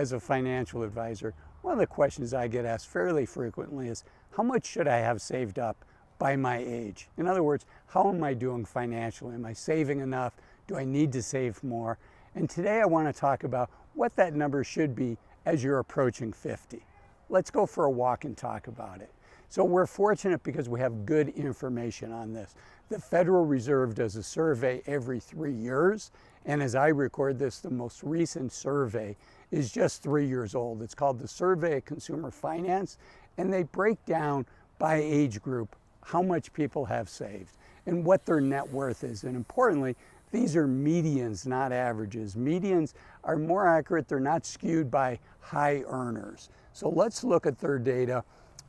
As a financial advisor, one of the questions I get asked fairly frequently is, how much should I have saved up by my age? In other words, how am I doing financially? Am I saving enough? Do I need to save more? And today I want to talk about what that number should be as you're approaching 50. Let's go for a walk and talk about it. So we're fortunate because we have good information on this. The Federal Reserve does a survey every 3 years, and as I record this, the most recent survey is just 3 years old. It's called the Survey of Consumer Finance, and they break down by age group how much people have saved and what their net worth is. And importantly, these are medians, not averages. Medians are more accurate. They're not skewed by high earners. So let's look at their data.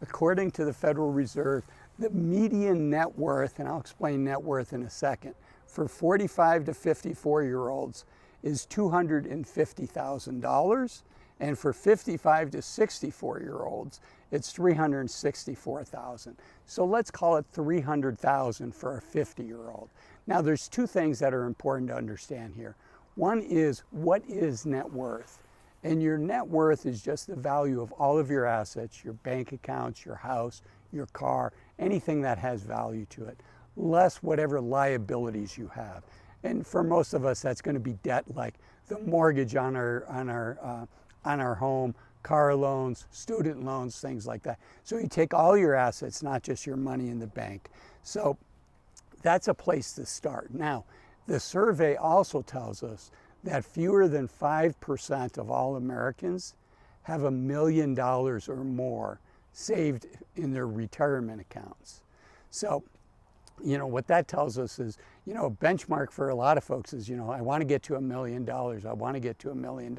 According to the Federal Reserve, the median net worth, and I'll explain net worth in a second, for 45 to 54-year-olds is $250,000, and for 55 to 64-year-olds, it's $364,000. So let's call it $300,000 for a 50-year-old. Now there's two things that are important to understand here. One is, what is net worth? And your net worth is just the value of all of your assets, your bank accounts, your house, your car, anything that has value to it, less whatever liabilities you have. And for most of us, that's going to be debt, like the mortgage on our home, car loans, student loans, things like that. So you take all your assets, not just your money in the bank. So that's a place to start. Now, the survey also tells us that fewer than 5% of all Americans have $1 million or more saved in their retirement accounts. So, what that tells us is, a benchmark for a lot of folks is, I want to get to $1 million. I want to get to $1 million.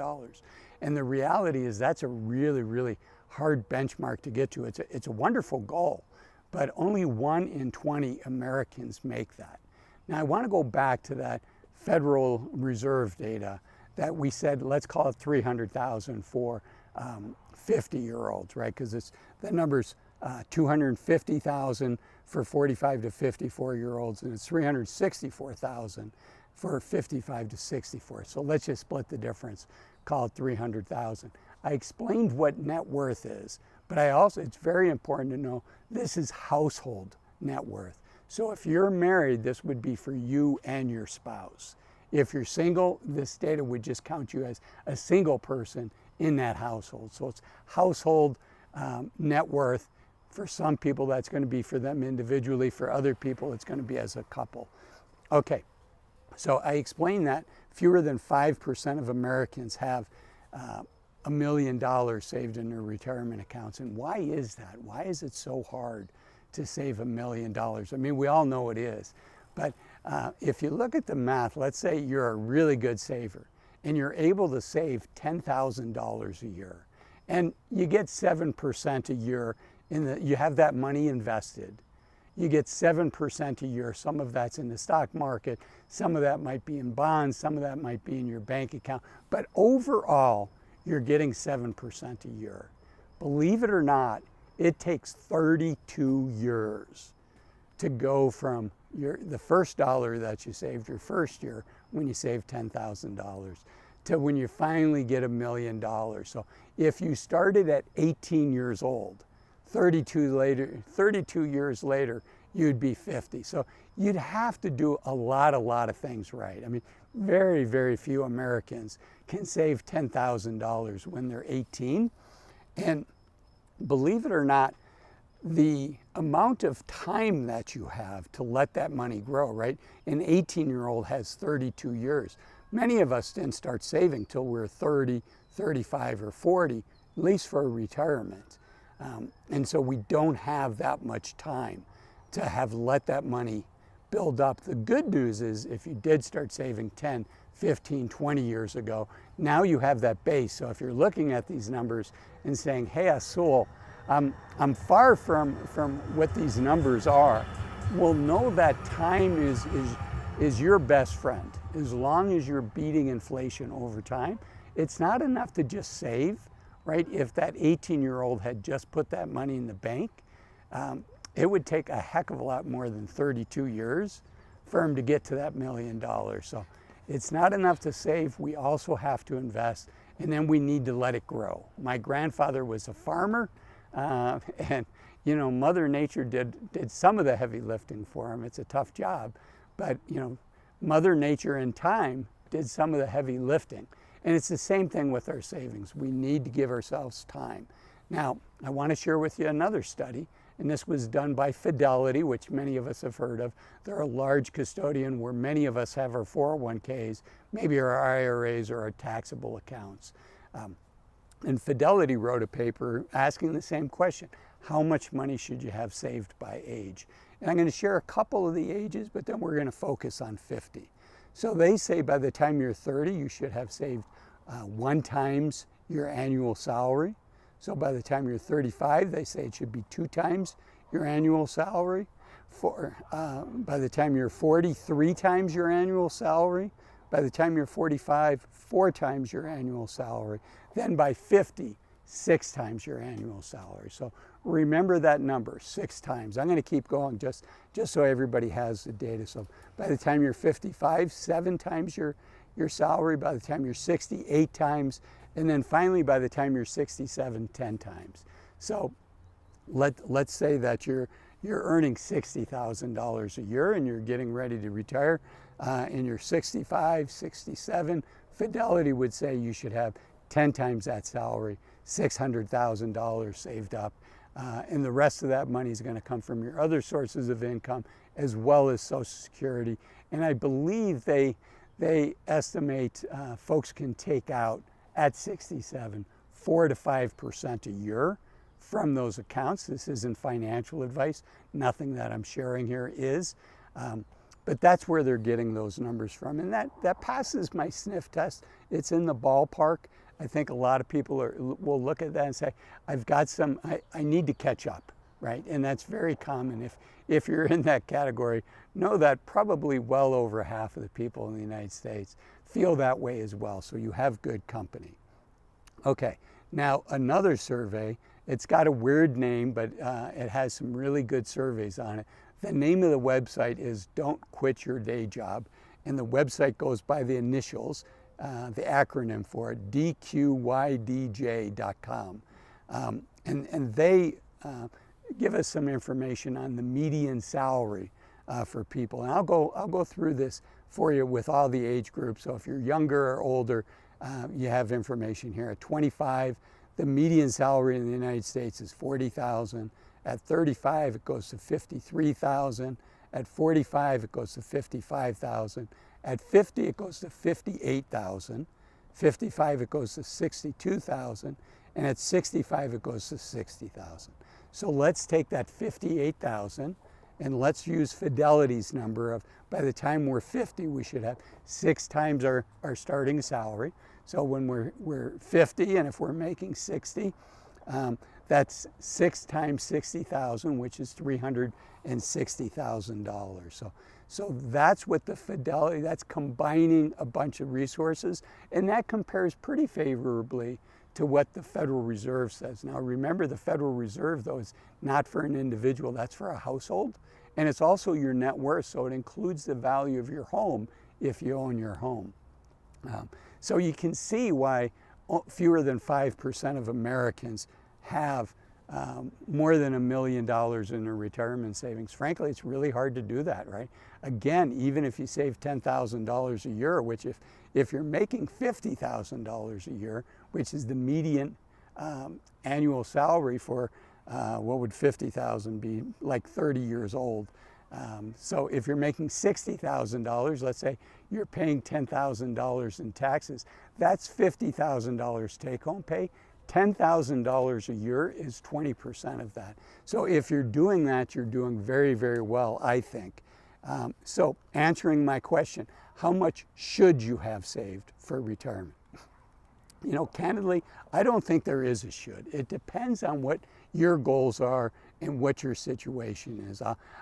And the reality is that's a really, really hard benchmark to get to. It's a wonderful goal, but only 1 in 20 Americans make that. Now, I want to go back to that Federal Reserve data that we said, let's call it 300,000 for 50-year-olds, right? Because the number's 250,000 for 45 to 54-year-olds, and it's 364,000 for 55 to 64. So let's just split the difference, call it 300,000. I explained what net worth is, but it's very important to know this is household net worth. So if you're married, this would be for you and your spouse. If you're single, this data would just count you as a single person in that household. So it's household net worth. For some people, that's going to be for them individually. For other people, it's going to be as a couple. Okay, so I explained that fewer than 5% of Americans have $1 million saved in their retirement accounts. And why is that? Why is it so hard to save $1 million? I mean, we all know it is. But if you look at the math, let's say you're a really good saver and you're able to save $10,000 a year, and you get 7% a year. You have that money invested. You get 7% a year. Some of that's in the stock market. Some of that might be in bonds. Some of that might be in your bank account. But overall, you're getting 7% a year. Believe it or not, it takes 32 years to go from the first dollar that you saved your first year when you saved $10,000 to when you finally get $1 million. So if you started at 18 years old, 32 years later, you'd be 50. So you'd have to do a lot of things right. I mean, very, very few Americans can save $10,000 when they're 18. And believe it or not, the amount of time that you have to let that money grow, right? An 18-year-old has 32 years. Many of us didn't start saving till we're 30, 35, or 40, at least for retirement. And so we don't have that much time to have let that money build up. The good news is if you did start saving 10, 15, 20 years ago, now you have that base. So if you're looking at these numbers and saying, hey, Azul, I'm far from what these numbers are, well, know that time is your best friend. As long as you're beating inflation over time, it's not enough to just save, right? If that 18-year-old had just put that money in the bank, it would take a heck of a lot more than 32 years for him to get to that $1 million. So it's not enough to save. We also have to invest. and then we need to let it grow. My grandfather was a farmer, and you know, Mother Nature did some of the heavy lifting for him. It's a tough job, but you know, Mother Nature in time did some of the heavy lifting. And it's the same thing with our savings. We need to give ourselves time. Now, I want to share with you another study, and this was done by Fidelity, which many of us have heard of. They're a large custodian where many of us have our 401ks, maybe our IRAs or our taxable accounts. And Fidelity wrote a paper asking the same question: how much money should you have saved by age? And I'm going to share a couple of the ages, but then we're going to focus on 50. So they say by the time you're 30, you should have saved 1 times your annual salary. So by the time you're 35, they say it should be 2 times your annual salary. By the time you're 40, 3 times your annual salary. By the time you're 45, 4 times your annual salary. Then by 50, 6 times your annual salary. So remember that number, 6 times. I'm going to keep going just so everybody has the data. So by the time you're 55, 7 times your salary. By the time you're 60, 8 times. And then finally, by the time you're 67, 10 times. So let's say that you're earning $60,000 a year and you're getting ready to retire, and you're 65, 67. Fidelity would say you should have 10 times that salary, $600,000 saved up. And the rest of that money is going to come from your other sources of income as well as Social Security. And I believe they estimate folks can take out at 67 4 to 5% a year from those accounts. This isn't financial advice. Nothing that I'm sharing here is. But that's where they're getting those numbers from. And that passes my sniff test. It's in the ballpark. I think a lot of people will look at that and say, I've got some, I need to catch up, right? And that's very common. If you're in that category, know that probably well over half of the people in the United States feel that way as well. So you have good company. Okay, now another survey, it's got a weird name, but it has some really good surveys on it. The name of the website is Don't Quit Your Day Job, and the website goes by the initials, the acronym for it, dqydj.com. And they give us some information on the median salary for people. And I'll go through this for you with all the age groups. So if you're younger or older, you have information here. At 25, the median salary in the United States is $40,000. At 35, it goes to $53,000. At 45, it goes to $55,000. At 50, it goes to $58,000. 55, it goes to $62,000. And at 65, it goes to $60,000. So let's take that $58,000 and let's use Fidelity's number of, by the time we're 50, we should have 6 times our starting salary. So when we're 50, and if we're making 60, that's 6 times 60,000, which is $360,000. So that's what the Fidelity, that's combining a bunch of resources, and that compares pretty favorably to what the Federal Reserve says. Now remember, the Federal Reserve, though, is not for an individual, that's for a household, and it's also your net worth, so it includes the value of your home if you own your home. So you can see why fewer than 5% of Americans have more than $1 million in their retirement savings. Frankly, it's really hard to do that, right? Again, even if you save $10,000 a year, which if you're making $50,000 a year, which is the median annual salary for, what would 50,000 be, like 30 years old. So if you're making $60,000, let's say you're paying $10,000 in taxes, that's $50,000 take-home pay. $10,000 a year is 20% of that. So if you're doing that, you're doing very, very well, I think. So answering my question, how much should you have saved for retirement? You know, candidly, I don't think there is a should. It depends on what your goals are and what your situation is.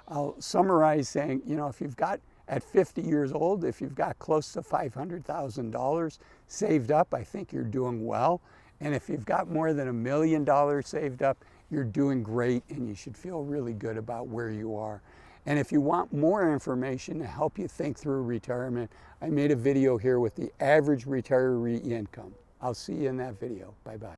I'll summarize saying, you know, if you've got, at 50 years old, if you've got close to $500,000 saved up, I think you're doing well. And if you've got more than $1 million saved up, you're doing great, and you should feel really good about where you are. And if you want more information to help you think through retirement, I made a video here with the average retiree income. I'll see you in that video. Bye-bye.